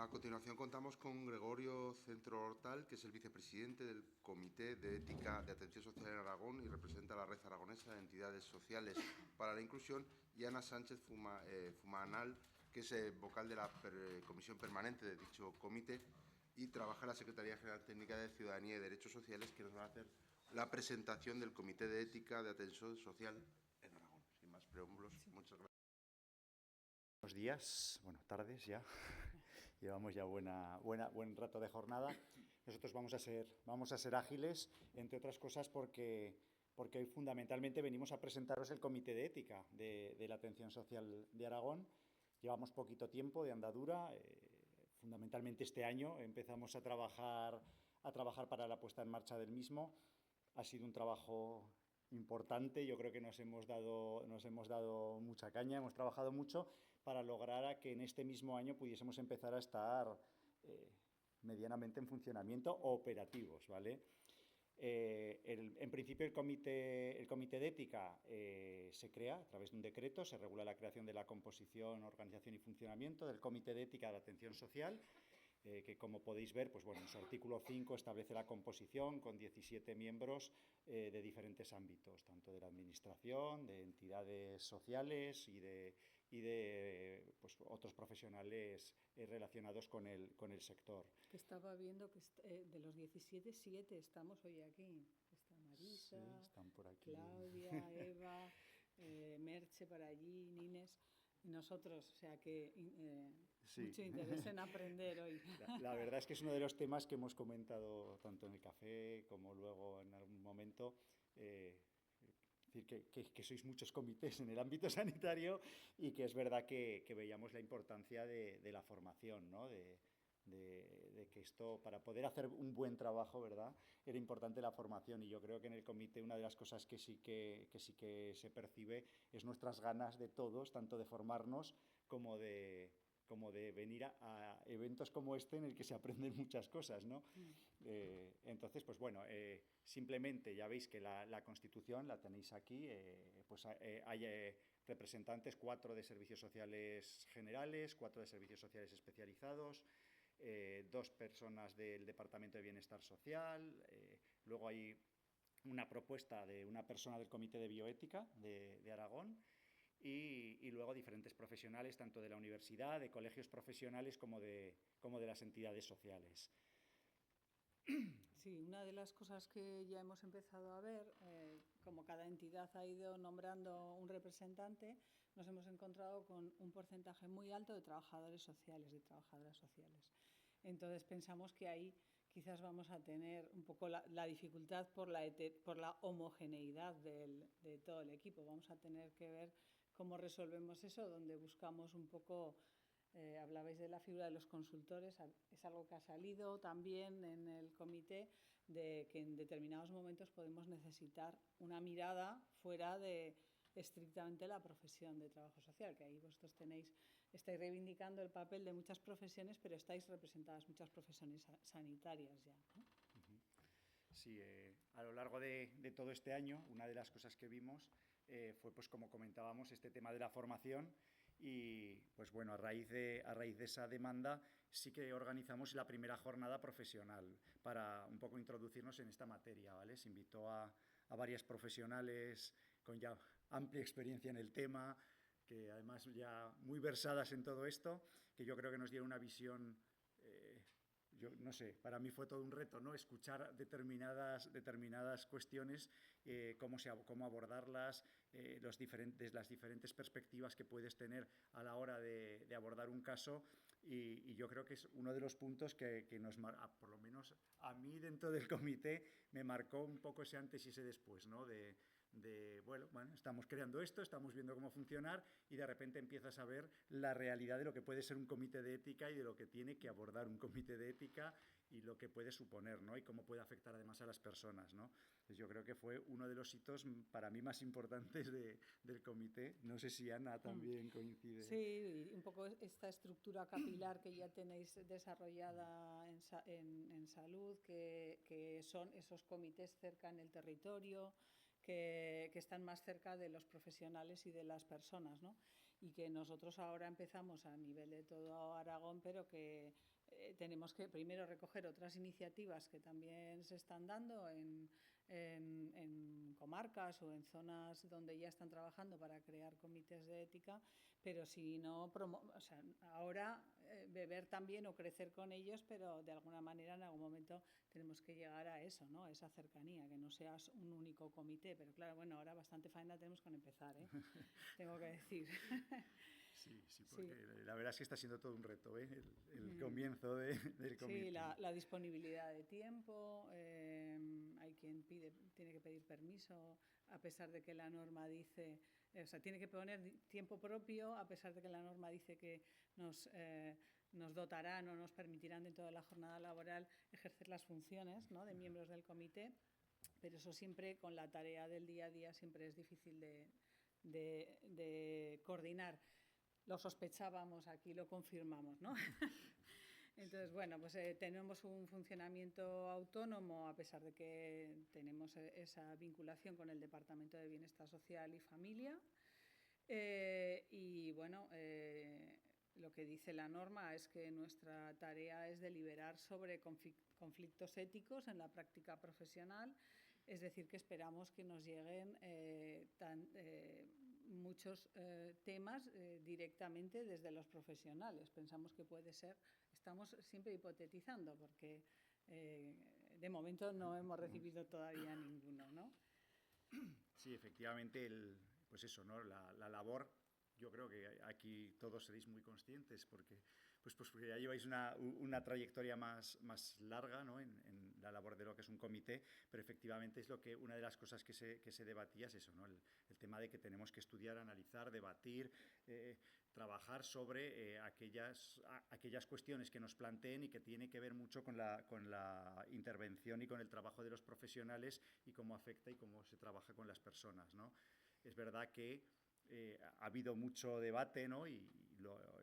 A continuación contamos con Gregorio Centro Hortal, que es el vicepresidente del Comité de Ética de Atención Social en Aragón y representa a la Red Aragonesa de Entidades Sociales para la Inclusión, y Ana Sánchez Fumanal, que es vocal de la Comisión Permanente de dicho comité y trabaja en la Secretaría General Técnica de Ciudadanía y Derechos Sociales, que nos va a hacer la presentación del Comité de Ética de Atención Social en Aragón. Sin más preámbulos, muchas gracias. Buenos días, bueno, tardes ya. Llevamos ya buen rato de jornada. Nosotros vamos a ser ágiles, entre otras cosas porque hoy fundamentalmente venimos a presentaros el Comité de Ética de la Atención Social de Aragón. Llevamos poquito tiempo de andadura, fundamentalmente este año empezamos a trabajar para la puesta en marcha del mismo. Ha sido un trabajo importante, yo creo que nos hemos dado mucha caña, hemos trabajado mucho para lograr a que en este mismo año pudiésemos empezar a estar medianamente en funcionamiento o operativos, ¿vale? En principio el comité de ética se crea a través de un decreto, se regula la creación de la composición, organización y funcionamiento del Comité de Ética de Atención Social, que como podéis ver, pues bueno, en su artículo 5 establece la composición con 17 miembros de diferentes ámbitos, tanto de la administración, de entidades sociales y de pues, otros profesionales relacionados con el sector. Que estaba viendo que de los 17, 7 estamos hoy aquí. Está Sí, Marisa, están por aquí. Claudia, Eva, Merche por allí, Nines. Y nosotros, o sea que Sí. mucho interés en aprender hoy. La verdad es que es uno de los temas que hemos comentado tanto en el café como luego en algún momento. Es decir, que sois muchos comités en el ámbito sanitario y que es verdad que veíamos la importancia de la formación, ¿no? De que esto, para poder hacer un buen trabajo, ¿verdad?, era importante la formación, y yo creo que en el comité una de las cosas que sí que se percibe es nuestras ganas de todos, tanto de formarnos como de venir a eventos como este en el que se aprenden muchas cosas, ¿no? Entonces, pues bueno, simplemente ya veis que la Constitución la tenéis aquí, pues hay representantes, 4 de servicios sociales generales, 4 de servicios sociales especializados, 2 personas del Departamento de Bienestar Social, luego hay una propuesta de una persona del Comité de Bioética de Aragón, y luego diferentes profesionales, tanto de la universidad, de colegios profesionales, como de las entidades sociales. Sí, una de las cosas que ya hemos empezado a ver, como cada entidad ha ido nombrando un representante, nos hemos encontrado con un porcentaje muy alto de trabajadores sociales, de trabajadoras sociales. Entonces pensamos que ahí quizás vamos a tener un poco la dificultad por la homogeneidad de todo el equipo. Vamos a tener que ver cómo resolvemos eso, donde buscamos un poco... hablabais de la figura de los consultores, es algo que ha salido también en el comité, de que en determinados momentos podemos necesitar una mirada fuera de estrictamente la profesión de trabajo social, que ahí vosotros estáis reivindicando el papel de muchas profesiones, pero estáis representadas muchas profesiones sanitarias ya, ¿no? Sí, a lo largo de todo este año, una de las cosas que vimos fue, pues como comentábamos, este tema de la formación. Y pues bueno, a raíz de esa demanda sí que organizamos la primera jornada profesional para un poco introducirnos en esta materia, ¿vale? Se invitó a varias profesionales con ya amplia experiencia en el tema, que además ya muy versadas en todo esto, que yo creo que nos dieron una visión... yo no sé, para mí fue todo un reto, ¿no? Escuchar determinadas cuestiones, cómo abordarlas, las diferentes perspectivas que puedes tener a la hora de abordar un caso, y yo creo que es uno de los puntos que nos por lo menos a mí dentro del comité me marcó un poco ese antes y ese después, ¿no? Bueno, estamos creando esto, estamos viendo cómo funcionar, y de repente empiezas a ver la realidad de lo que puede ser un comité de ética y de lo que tiene que abordar un comité de ética y lo que puede suponer, ¿no? Y cómo puede afectar además a las personas, ¿no? Entonces yo creo que fue uno de los hitos para mí más importantes del comité. No sé si Ana también coincide. Sí, y un poco esta estructura capilar que ya tenéis desarrollada en salud, que son esos comités cerca en el territorio, que están más cerca de los profesionales y de las personas, ¿no? Y que nosotros ahora empezamos a nivel de todo Aragón, pero que tenemos que primero recoger otras iniciativas que también se están dando en comarcas o en zonas donde ya están trabajando para crear comités de ética, pero si no, o sea, ahora beber también o crecer con ellos, pero de alguna manera en algún momento tenemos que llegar a eso, ¿no? A esa cercanía, que no seas un único comité, pero claro, bueno, ahora bastante faena tenemos con empezar, tengo que decir. Sí, porque la verdad es que está siendo todo un reto, el comienzo del comité. Sí, la disponibilidad de tiempo, hay quien tiene que pedir permiso, a pesar de que la norma dice, o sea, tiene que poner tiempo propio, a pesar de que la norma dice que nos dotarán o nos permitirán dentro de la jornada laboral ejercer las funciones, ¿no?, de miembros del comité, pero eso siempre con la tarea del día a día siempre es difícil de coordinar. Lo sospechábamos, aquí lo confirmamos, ¿no? Entonces, bueno, pues tenemos un funcionamiento autónomo a pesar de que tenemos esa vinculación con el Departamento de Bienestar Social y Familia. Y bueno, lo que dice la norma es que nuestra tarea es deliberar sobre conflictos éticos en la práctica profesional, es decir, que esperamos que nos lleguen muchos temas directamente desde los profesionales. Pensamos que puede ser, estamos siempre hipotetizando porque de momento no hemos recibido todavía ninguno, ¿no? Sí, efectivamente, pues eso, ¿no? La labor, yo creo que aquí todos seréis muy conscientes porque ya lleváis una trayectoria más larga, ¿no?, en la labor de lo que es un comité, pero efectivamente es una de las cosas que se debatía es eso, ¿no? El tema de que tenemos que estudiar, analizar, debatir, trabajar sobre aquellas cuestiones que nos planteen y que tiene que ver mucho con la intervención y con el trabajo de los profesionales y cómo afecta y cómo se trabaja con las personas, ¿no? Es verdad que ha habido mucho debate, ¿no? Y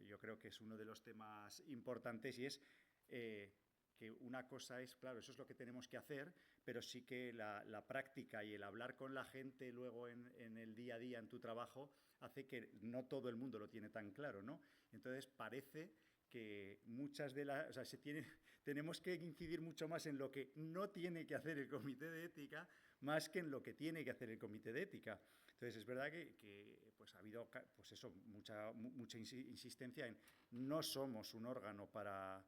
yo creo que es uno de los temas importantes y es que una cosa es, claro, eso es lo que tenemos que hacer, pero sí que la práctica y el hablar con la gente luego en el día a día, en tu trabajo, hace que no todo el mundo lo tiene tan claro, ¿no? Entonces parece que muchas de las... O sea, tenemos que incidir mucho más en lo que no tiene que hacer el comité de ética más que en lo que tiene que hacer el comité de ética. Entonces, es verdad que pues, ha habido pues eso, mucha insistencia en no somos un órgano para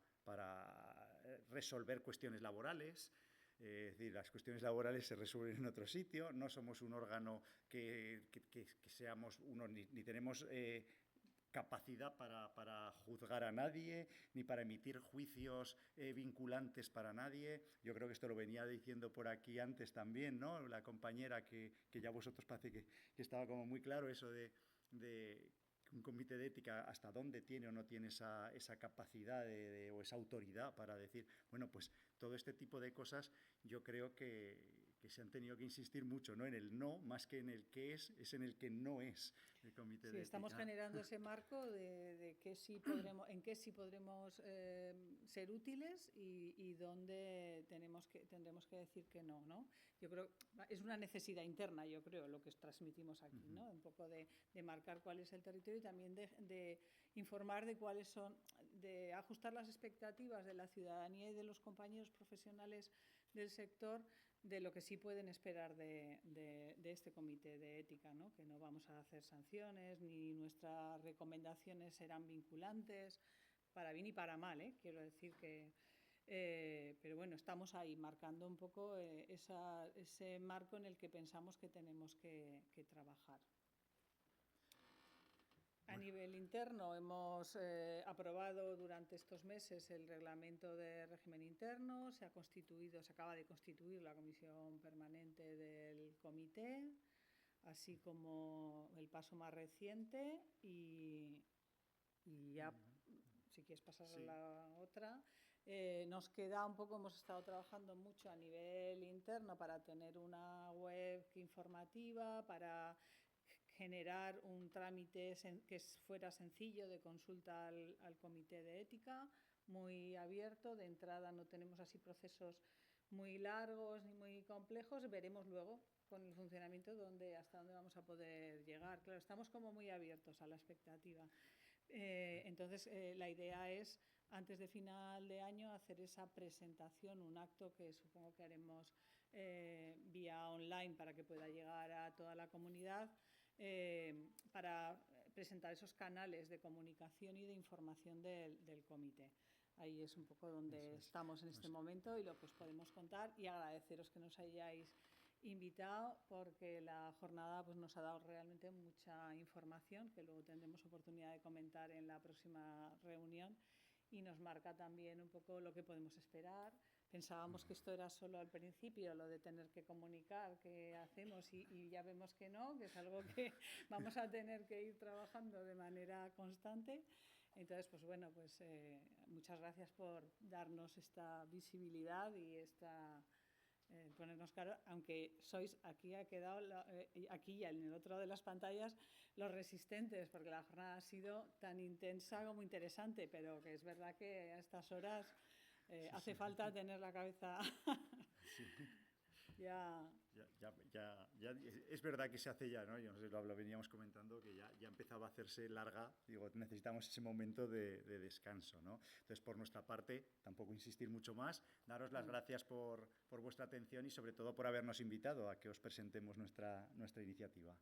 resolver cuestiones laborales, es decir, las cuestiones laborales se resuelven en otro sitio, no somos un órgano que seamos ni tenemos capacidad para juzgar a nadie, ni para emitir juicios vinculantes para nadie. Yo creo que esto lo venía diciendo por aquí antes también, ¿no? La compañera que ya vosotros parece que estaba como muy claro eso de un comité de ética hasta dónde tiene o no tiene esa capacidad o esa autoridad para decir, bueno, pues todo este tipo de cosas yo creo que se han tenido que insistir mucho, ¿no? En el no, más que en el qué es en el que no es el comité de ética. Estamos generando ese marco de que sí podremos, en qué sí podremos ser útiles y dónde tendremos que decir que no, ¿no? Yo creo es una necesidad interna, yo creo, lo que transmitimos aquí, ¿no? Un poco de marcar cuál es el territorio y también de informar de cuáles son, de ajustar las expectativas de la ciudadanía y de los compañeros profesionales del sector de lo que sí pueden esperar de este comité de ética, ¿no? Que no vamos a hacer sanciones ni nuestras recomendaciones serán vinculantes, para bien y para mal, quiero decir que... pero bueno, estamos ahí marcando un poco ese marco en el que pensamos que tenemos que trabajar. A nivel interno hemos aprobado durante estos meses el reglamento de régimen interno, se acaba de constituir la comisión permanente del comité, así como el paso más reciente y ya, si quieres pasar a la otra, nos queda un poco, hemos estado trabajando mucho a nivel interno para tener una web informativa, para generar un trámite que fuera sencillo de consulta al comité de ética, muy abierto, de entrada no tenemos así procesos muy largos ni muy complejos, veremos luego con el funcionamiento hasta dónde vamos a poder llegar. Claro, estamos como muy abiertos a la expectativa. Entonces, la idea es antes de final de año hacer esa presentación, un acto que supongo que haremos vía online para que pueda llegar a toda la comunidad, para presentar esos canales de comunicación y de información del comité. Ahí es un poco donde estamos en este momento y lo que os podemos contar, y agradeceros que nos hayáis invitado, porque la jornada pues, nos ha dado realmente mucha información que luego tendremos oportunidad de comentar en la próxima reunión, y nos marca también un poco lo que podemos esperar. Pensábamos que esto era solo al principio, lo de tener que comunicar qué hacemos, y ya vemos que no, que es algo que vamos a tener que ir trabajando de manera constante. Entonces, pues bueno, pues muchas gracias por darnos esta visibilidad y ponernos claro, aunque sois, aquí ha quedado, aquí y en el otro de las pantallas, los resistentes, porque la jornada ha sido tan intensa como interesante, pero que es verdad que a estas horas hace falta tener la cabeza ya... Es verdad que se hace ya, ¿no? Yo no sé, lo veníamos comentando, que ya empezaba a hacerse larga. Digo, necesitamos ese momento de descanso, ¿no? Entonces, por nuestra parte, tampoco insistir mucho más, daros las gracias por vuestra atención y sobre todo por habernos invitado a que os presentemos nuestra iniciativa.